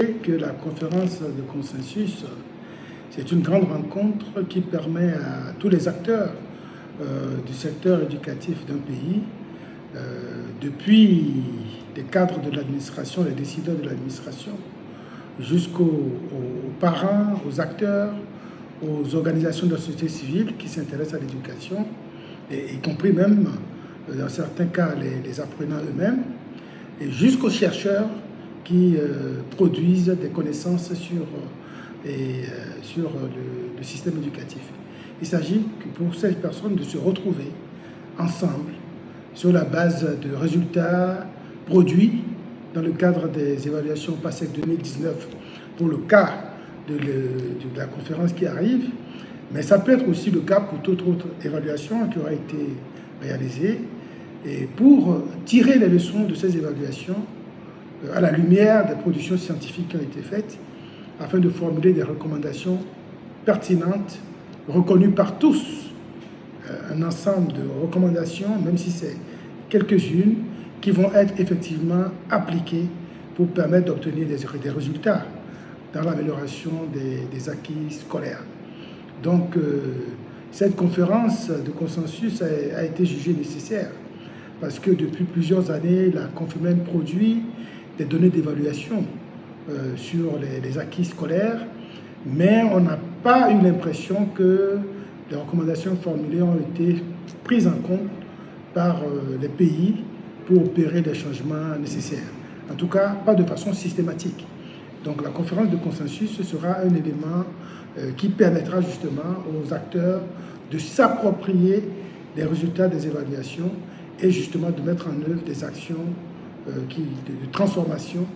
Que la conférence de consensus, c'est une grande rencontre qui permet à tous les acteurs du secteur éducatif d'un pays, depuis les cadres de l'administration, les décideurs de l'administration, jusqu'aux parents, aux acteurs, aux organisations de la société civile qui s'intéressent à l'éducation, y compris même, dans certains cas, les apprenants eux-mêmes, et jusqu'aux chercheurs qui produisent des connaissances sur le système éducatif. Il s'agit pour ces personnes de se retrouver ensemble sur la base de résultats produits dans le cadre des évaluations PASSEC 2019 pour le cas de la conférence qui arrive, mais ça peut être aussi le cas pour toute autre évaluation qui aura été réalisée, et pour tirer les leçons de ces évaluations à la lumière des productions scientifiques qui ont été faites, afin de formuler des recommandations pertinentes, reconnues par tous, un ensemble de recommandations, même si c'est quelques-unes, qui vont être effectivement appliquées pour permettre d'obtenir des résultats dans l'amélioration des acquis scolaires. Donc, cette conférence de consensus a été jugée nécessaire parce que depuis plusieurs années, la Confumène produit des données d'évaluation sur les acquis scolaires, mais on n'a pas eu l'impression que les recommandations formulées ont été prises en compte par les pays pour opérer les changements nécessaires. En tout cas, pas de façon systématique. Donc la conférence de consensus sera un élément qui permettra justement aux acteurs de s'approprier les résultats des évaluations et justement de mettre en œuvre des actions de transformation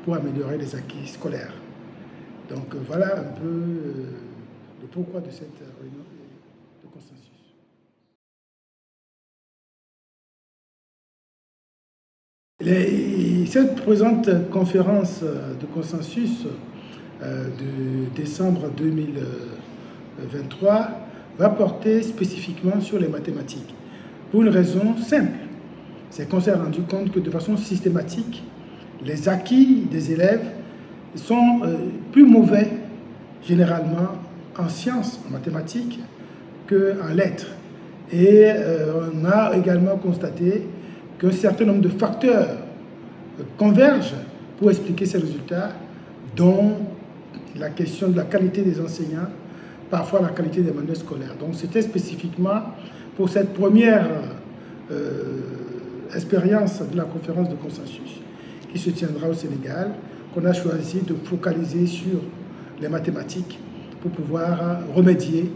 pour améliorer les acquis scolaires. Donc voilà un peu le pourquoi de cette réunion de consensus. Cette présente conférence de consensus de décembre 2023 va porter spécifiquement sur les mathématiques, pour une raison simple. C'est qu'on s'est rendu compte que de façon systématique, les acquis des élèves sont plus mauvais généralement en sciences, en mathématiques, qu'en lettres. Et on a également constaté qu'un certain nombre de facteurs convergent pour expliquer ces résultats, dont la question de la qualité des enseignants, parfois la qualité des manuels scolaires. Donc c'était spécifiquement pour cette première expérience de la conférence de consensus qui se tiendra au Sénégal, qu'on a choisi de focaliser sur les mathématiques pour pouvoir remédier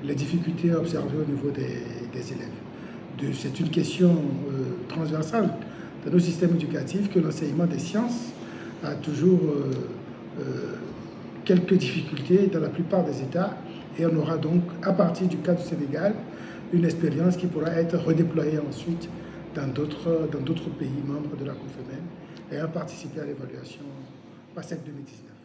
les difficultés observées au niveau des élèves. C'est une question transversale dans nos systèmes éducatifs que l'enseignement des sciences a toujours quelques difficultés dans la plupart des États, et on aura donc, à partir du cas du Sénégal, une expérience qui pourra être redéployée ensuite dans d'autres pays membres de la Confumène et à participer à l'évaluation PASSEC 2019.